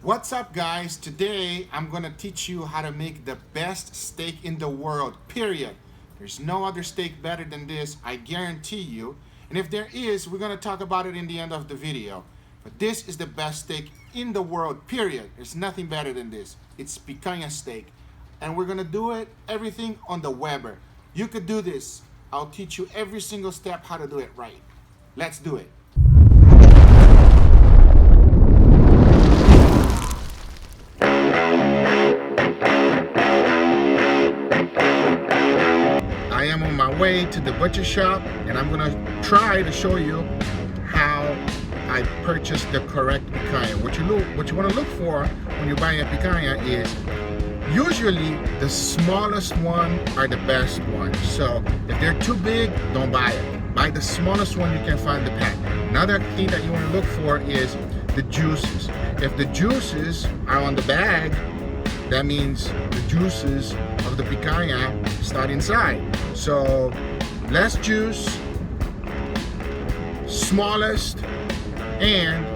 What's up, guys? Today I'm gonna teach you how to make the best steak in the world, period. There's no other steak better than this, I guarantee you. And if there is, we're gonna talk about it in the end of the video. But this is the best steak in the world, period. There's nothing better than this. It's picanha steak. And we're gonna do it, everything on the Weber. You could do this. I'll teach you every single step how to do it right. Let's do it. I am on my way to the butcher shop and I'm gonna try to show you how I purchased the correct picanha. What you want to look for when you're buying a picanha is usually the smallest one are the best ones. So if they're too big, don't buy it. Buy the smallest one you can find the pack. Another thing that you want to look for is the juices. If the juices are on the bag, that means the juices of the picanha start inside. So less juice, smallest, and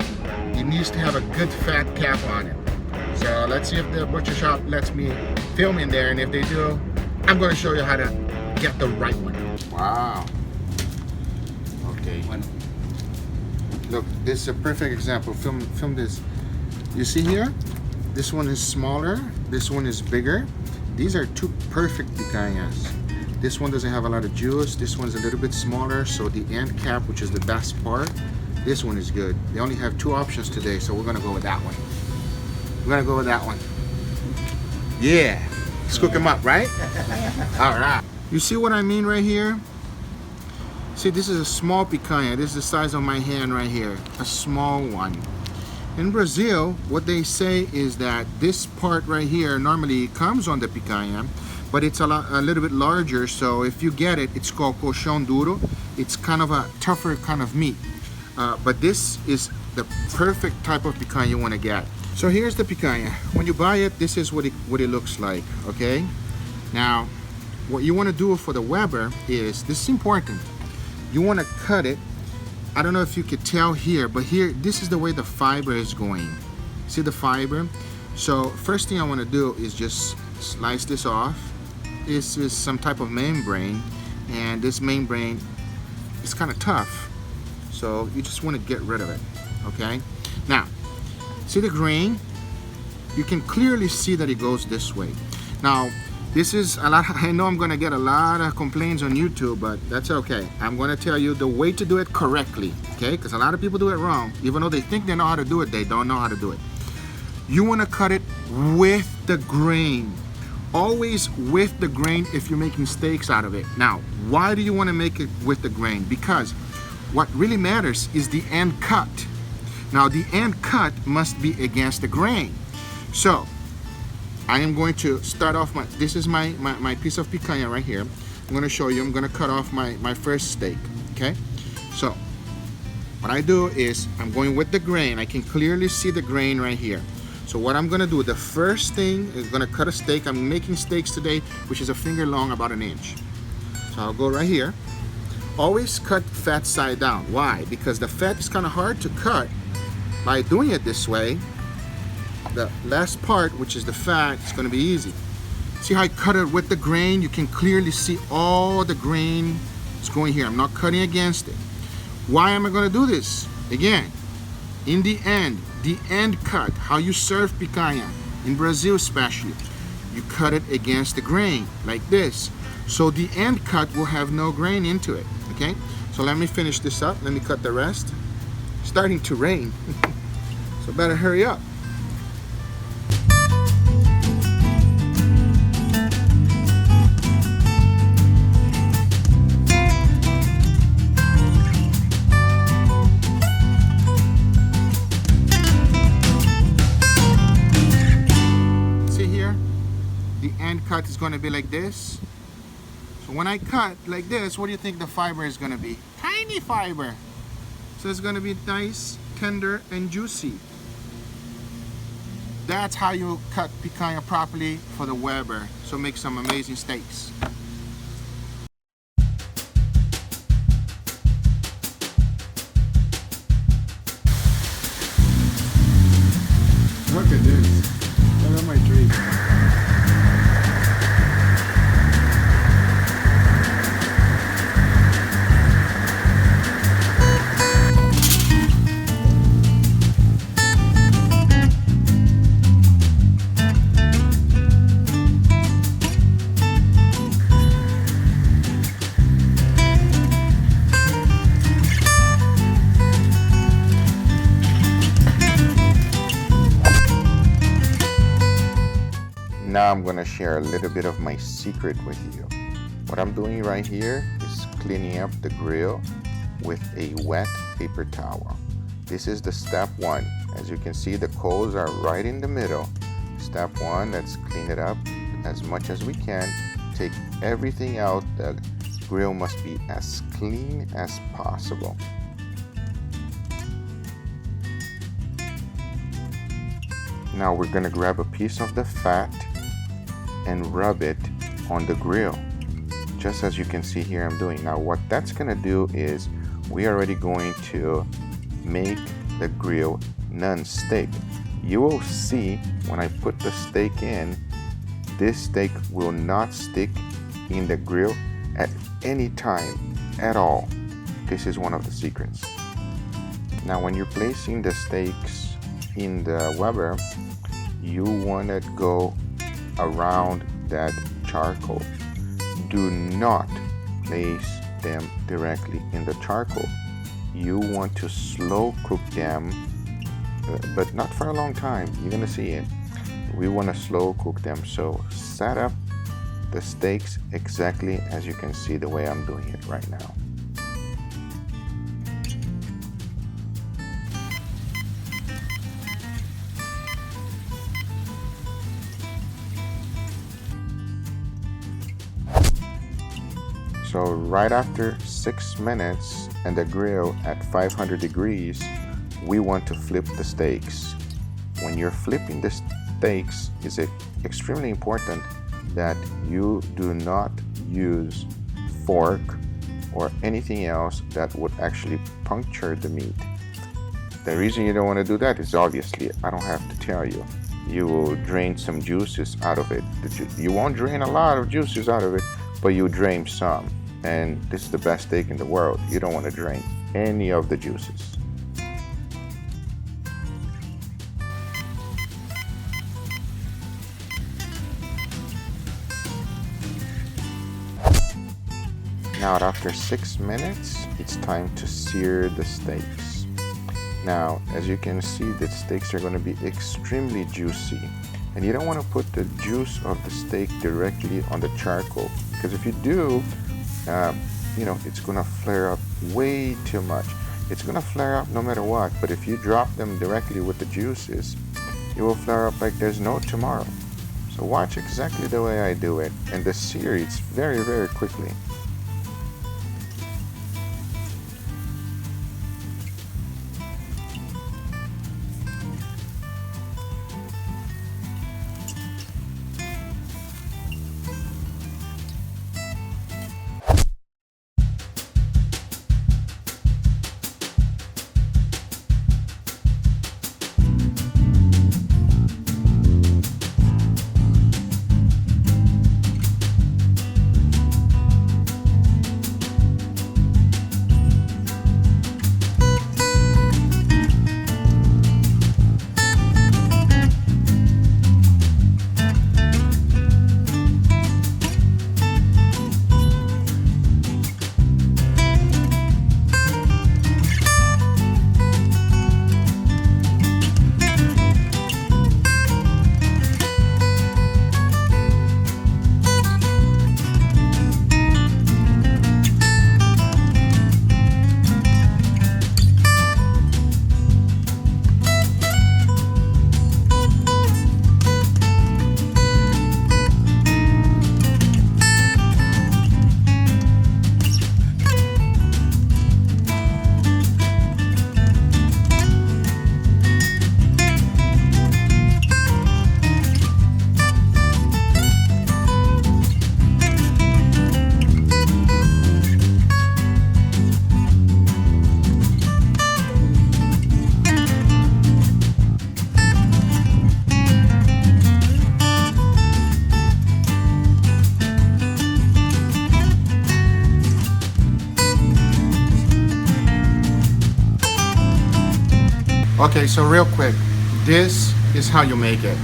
it needs to have a good fat cap on it. So let's see if the butcher shop lets me film in there, and if they do, I'm going to show you how to get the right one. Wow. Okay. Look, this is a perfect example. Film this. You see here? This one is smaller, this one is bigger. These are two perfect picanhas. This one doesn't have a lot of juice, this one's a little bit smaller, so the end cap, which is the best part, this one is good. They only have two options today, so we're gonna go with that one. We're gonna go with that one. Yeah, let's cook them up, right? All right. You see what I mean right here? See, this is a small picanha. This is the size of my hand right here, a small one. In Brazil, what they say is that this part right here normally comes on the picanha, but it's a little bit larger, so if you get it, it's called colchão duro. It's kind of a tougher kind of meat. But this is the perfect type of picanha you want to get. So here's the picanha. When you buy it, this is what it looks like, okay? Now, what you want to do for the Weber is, this is important. You want to cut it. I don't know if you could tell here, but here, this is the way the fiber is going. See the fiber? So first thing I want to do is just slice this off. This is some type of membrane, and this membrane is kind of tough. So you just want to get rid of it, okay? Now, see the grain? You can clearly see that it goes this way. Now, this is a lot. I know I'm gonna get a lot of complaints on YouTube, but that's okay. I'm gonna tell you the way to do it correctly, okay? Because a lot of people do it wrong. Even though they think they know how to do it, they don't know how to do it. You wanna cut it with the grain. Always with the grain if you're making steaks out of it. Now, why do you wanna make it with the grain? Because what really matters is the end cut. Now, the end cut must be against the grain. So, I am going to start off this is my piece of picanha right here. I'm going to show you. I'm going to cut off my first steak, okay? So, what I do is I'm going with the grain. I can clearly see the grain right here. So what I'm going to do, the first thing is going to cut a steak. I'm making steaks today, which is a finger long, about an inch. So I'll go right here. Always cut fat side down. Why? Because the fat is kind of hard to cut. By doing it this way, the last part, which is the fat, is going to be easy. See how I cut it with the grain? You can clearly see all the grain is going here. I'm not cutting against it. Why am I going to do this? Again, in the end cut, how you serve picanha, in Brazil especially, you cut it against the grain, like this. So the end cut will have no grain into it, okay? So let me finish this up. Let me cut the rest. It's starting to rain, so better hurry up. Cut is going to be like this. So when I cut like this, what do you think the fiber is going to be? Tiny fiber. So it's going to be nice, tender, and juicy. That's how you cut picanha properly for the Weber. So make some amazing steaks. Look at Now I'm gonna share a little bit of my secret with you. What I'm doing right here is cleaning up the grill with a wet paper towel. This is the step one. As you can see, the coals are right in the middle. Step one, let's clean it up as much as we can. Take everything out. The grill must be as clean as possible. Now we're gonna grab a piece of the fat and rub it on the grill, just as you can see here I'm doing. Now what that's gonna do is we're already going to make the grill non-stick. You will see when I put the steak in, this steak will not stick in the grill at any time at all. This is one of the secrets. Now when you're placing the steaks in the Weber, you want to go around that charcoal. Do not place them directly in the charcoal. You want to slow cook them, but not for a long time. You're gonna see it. We want to slow cook them. So set up the steaks exactly as you can see the way I'm doing it right now. So right after 6 minutes and the grill at 500 degrees, we want to flip the steaks. When you're flipping the steaks, it's extremely important that you do not use fork or anything else that would actually puncture the meat. The reason you don't want to do that is obviously, I don't have to tell you. You will drain some juices out of it. You won't drain a lot of juices out of it, but you drain some. And this is the best steak in the world. You don't want to drain any of the juices. Now after 6 minutes, it's time to sear the steaks. Now, as you can see, the steaks are going to be extremely juicy. And you don't want to put the juice of the steak directly on the charcoal, because if you do, it's gonna flare up way too much. It's gonna flare up no matter what, but if you drop them directly with the juices, it will flare up like there's no tomorrow. So watch exactly the way I do it, and the sear, it's very, very quickly. Okay, so real quick, this is how you make it.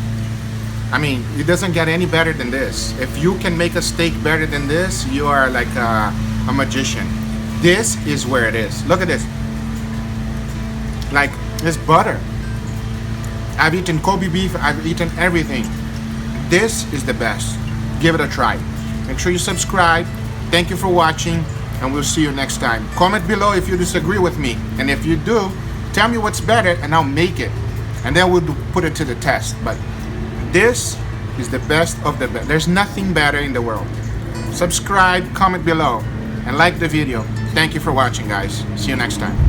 I mean, it doesn't get any better than this. If you can make a steak better than this, you are like a magician. This is where it is. Look at this. Like, it's butter. I've eaten Kobe beef, I've eaten everything. This is the best. Give it a try. Make sure you subscribe. Thank you for watching, and we'll see you next time. Comment below if you disagree with me, and if you do, tell me what's better and I'll make it, and then we'll put it to the test. But this is the best of the best. There's nothing better in the world. Subscribe, comment below, and like the video. Thank you for watching, guys. See you next time.